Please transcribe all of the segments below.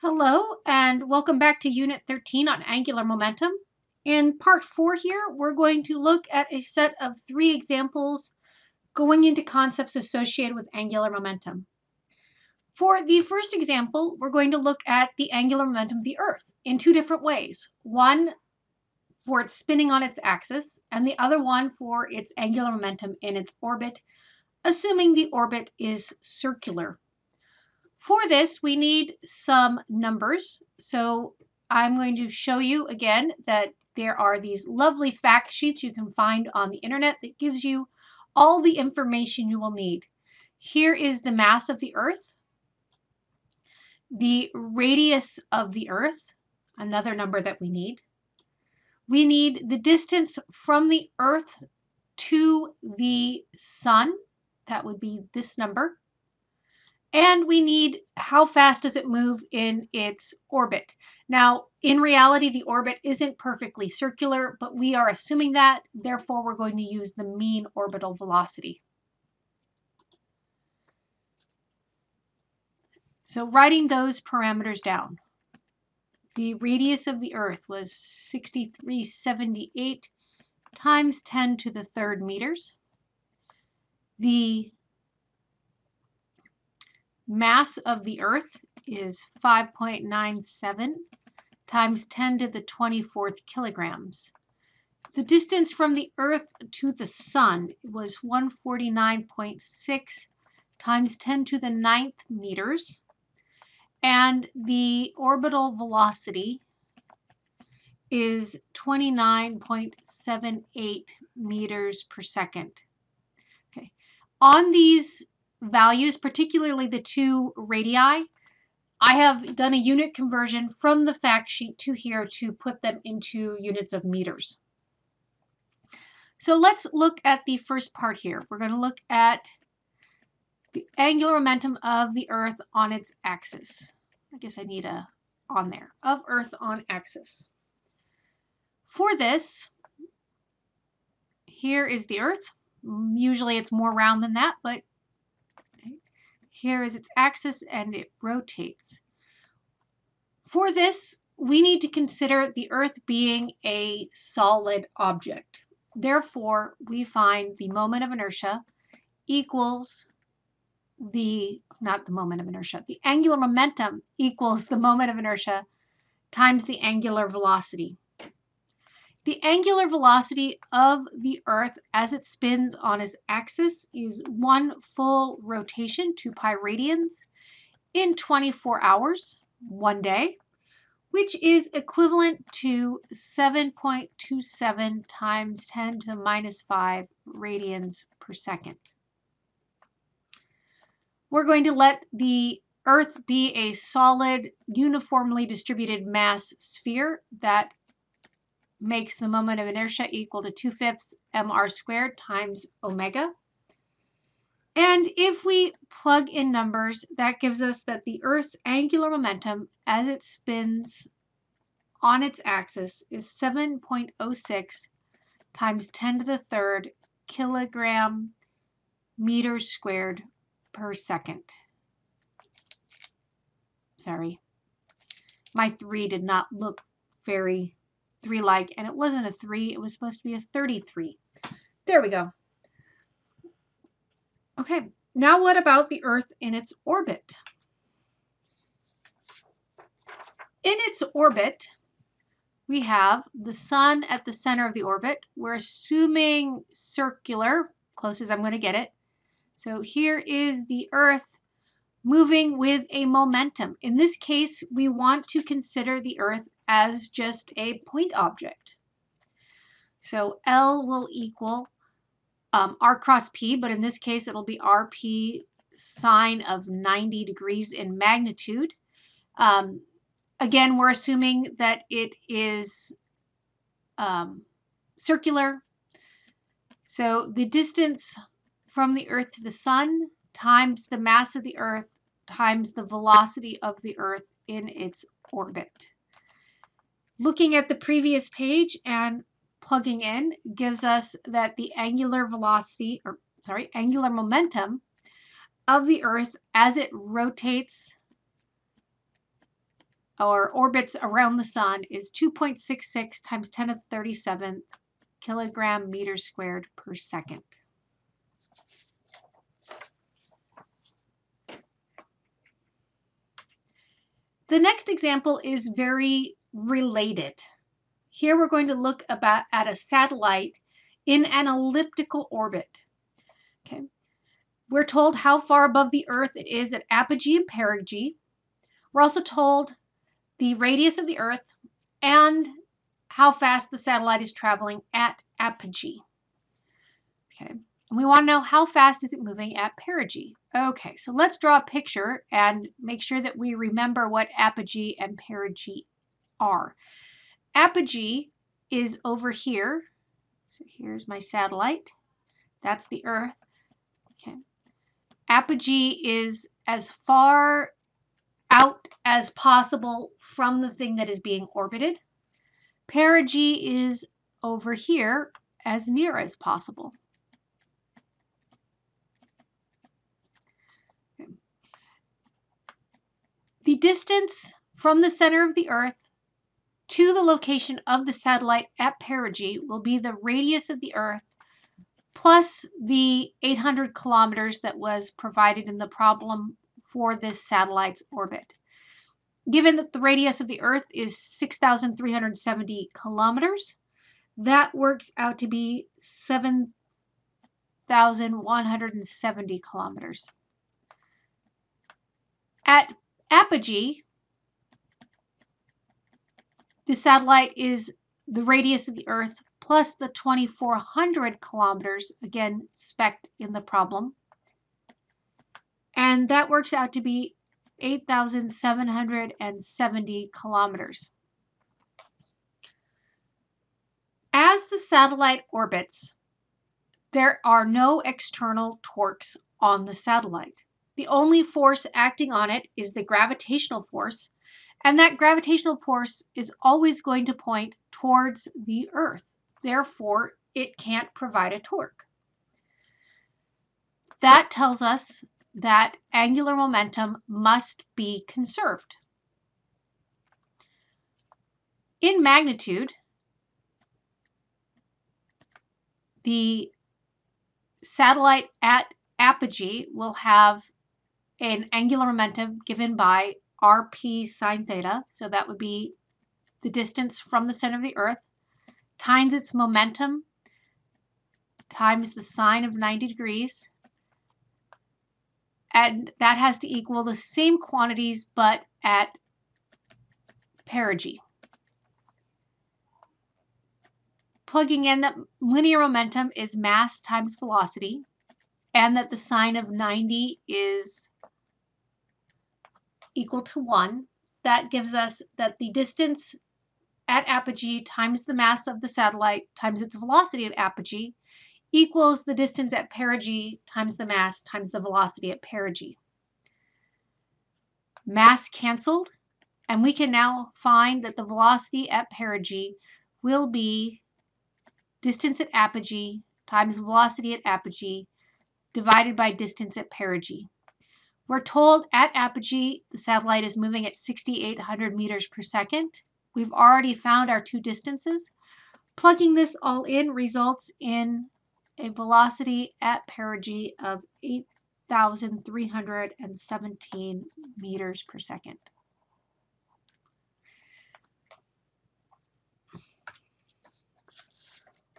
Hello and welcome back to Unit 13 on angular momentum. In part 4 here, we're going to look at a set of 3 examples going into concepts associated with angular momentum. For the first example, we're going to look at the angular momentum of the Earth in 2 different ways. One for its spinning on its axis and the other one for its angular momentum in its orbit, assuming the orbit is circular. For this, we need some numbers. So I'm going to show you again that there are these lovely fact sheets you can find on the internet that gives you all the information you will need. Here is the mass of the Earth, the radius of the Earth, another number that we need. We need the distance from the Earth to the Sun. That would be this number. And we need how fast does it move in its orbit. Now, in reality, the orbit isn't perfectly circular, but we are assuming that. Therefore, we're going to use the mean orbital velocity. So writing those parameters down. The radius of the Earth was 6378 times 10 to the third meters. The mass of the Earth is 5.97 times 10 to the 24th kilograms. The distance from the Earth to the Sun was 149.6 times 10 to the 9th meters. And the orbital velocity is 29.78 meters per second. Okay. On these values, particularly the 2 radii, I have done a unit conversion from the fact sheet to here to put them into units of meters. So let's look at the first part here. We're going to look at the angular momentum of the Earth on its axis. I guess I need a on there, of Earth on axis. For this, here is the Earth. Usually it's more round than that, but here is its axis and it rotates. For this, we need to consider the Earth being a solid object. Therefore, we find the moment of inertia equals the angular momentum equals the moment of inertia times the angular velocity. The angular velocity of the Earth as it spins on its axis is 1 full rotation, 2 pi radians, in 24 hours, 1 day, which is equivalent to 7.27 times 10 to the minus 5 radians per second. We're going to let the Earth be a solid, uniformly distributed mass sphere that makes the moment of inertia equal to 2/5 mr squared times omega. And if we plug in numbers, that gives us that the Earth's angular momentum as it spins on its axis is 7.06 times 10 to the third kilogram meters squared per second. Sorry, my 3 did not look very 3-like, and it wasn't a 3, it was supposed to be a 33. There we go. Okay, now what about the Earth in its orbit? In its orbit, we have the Sun at the center of the orbit. We're assuming circular, close as I'm going to get it. So here is the Earth moving with a momentum. In this case, we want to consider the Earth as just a point object. So L will equal R cross P, but in this case it'll be RP sine of 90 degrees in magnitude. Again, we're assuming that it is circular. So the distance from the Earth to the Sun times the mass of the Earth times the velocity of the Earth in its orbit. Looking at the previous page and plugging in gives us that the angular momentum of the Earth as it rotates or orbits around the sun is 2.66 times 10 to the 37th kilogram meters squared per second. The next example is very related. Here we're going to look at a satellite in an elliptical orbit. Okay. We're told how far above the Earth it is at apogee and perigee. We're also told the radius of the Earth and how fast the satellite is traveling at apogee. Okay, and we want to know how fast is it moving at perigee. Okay, so let's draw a picture and make sure that we remember what apogee and perigee are. Apogee is over here. So here's my satellite. That's the Earth. Okay. Apogee is as far out as possible from the thing that is being orbited. Perigee is over here as near as possible. Okay. The distance from the center of the Earth to the location of the satellite at perigee will be the radius of the Earth plus the 800 kilometers that was provided in the problem for this satellite's orbit. Given that the radius of the Earth is 6,370 kilometers, that works out to be 7,170 kilometers. At apogee, the satellite is the radius of the Earth plus the 2,400 kilometers, again, spec'd in the problem. And that works out to be 8,770 kilometers. As the satellite orbits, there are no external torques on the satellite. The only force acting on it is the gravitational force, and that gravitational force is always going to point towards the Earth. Therefore, it can't provide a torque. That tells us that angular momentum must be conserved. In magnitude, the satellite at apogee will have an angular momentum given by rp sine theta, so that would be the distance from the center of the Earth, times its momentum, times the sine of 90 degrees, and that has to equal the same quantities but at perigee. Plugging in that linear momentum is mass times velocity, and that the sine of 90 is equal to 1. That gives us that the distance at apogee times the mass of the satellite times its velocity at apogee equals the distance at perigee times the mass times the velocity at perigee. Mass canceled, and we can now find that the velocity at perigee will be distance at apogee times velocity at apogee divided by distance at perigee. We're told at apogee the satellite is moving at 6,800 meters per second. We've already found our two distances. Plugging this all in results in a velocity at perigee of 8,317 meters per second.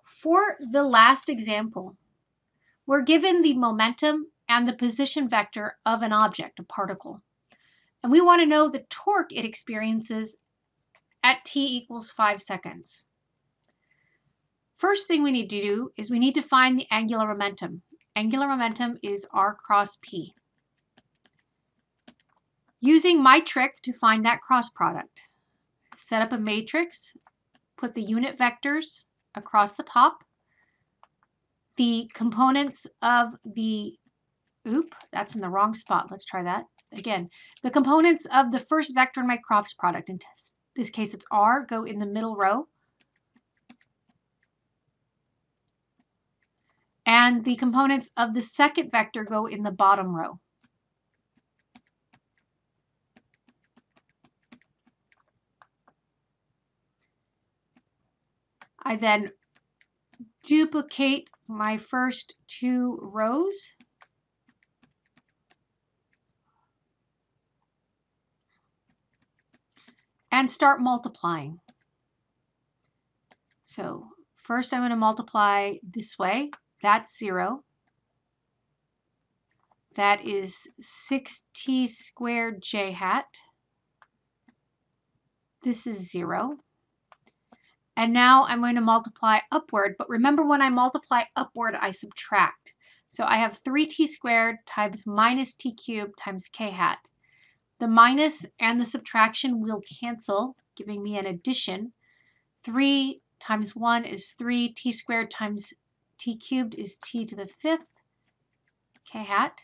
For the last example, we're given the momentum and the position vector of an object, a particle. And we want to know the torque it experiences at t equals 5 seconds. First thing we need to do is we need to find the angular momentum. Angular momentum is r cross p. Using my trick to find that cross product, set up a matrix, put the unit vectors across the top, the components of the, that's in the wrong spot. Let's try that again. The components of the first vector in my cross product, in this case it's r, go in the middle row. And the components of the second vector go in the bottom row. I then duplicate my first two rows and start multiplying. So first I'm going to multiply this way. That's 0. That is 6t squared j hat. This is 0. And now I'm going to multiply upward. But remember, when I multiply upward, I subtract. So I have 3t squared times minus t cubed times k hat. The minus and the subtraction will cancel, giving me an addition. 3 times 1 is 3. T squared times t cubed is t to the 5th k hat.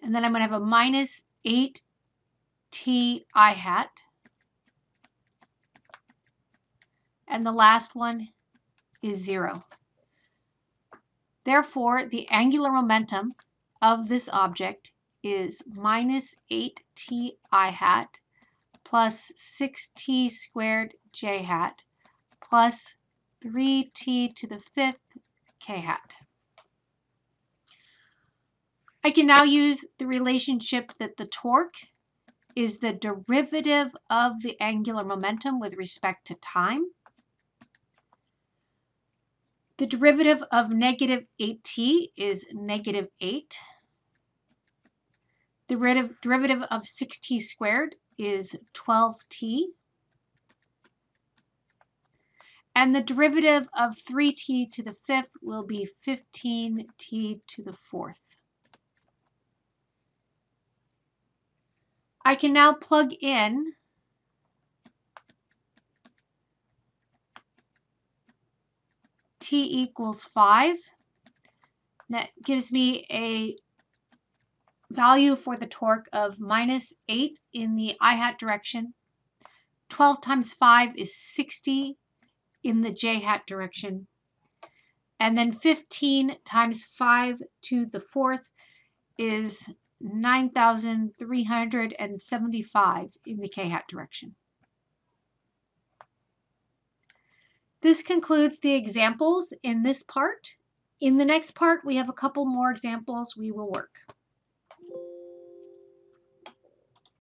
And then I'm going to have a minus 8t I hat. And the last one is 0. Therefore, the angular momentum of this object is minus 8t I hat plus 6t squared j hat plus 3t to the 5th k hat. I can now use the relationship that the torque is the derivative of the angular momentum with respect to time. The derivative of negative 8t is negative 8. The derivative of 6t squared is 12t. And the derivative of 3t to the 5th will be 15t to the 4th. I can now plug in t equals 5. That gives me a value for the torque of minus 8 in the I hat direction. 12 times 5 is 60 in the j hat direction. And then 15 times 5 to the 4th is 9,375 in the k hat direction. This concludes the examples in this part. In the next part, we have a couple more examples we will work.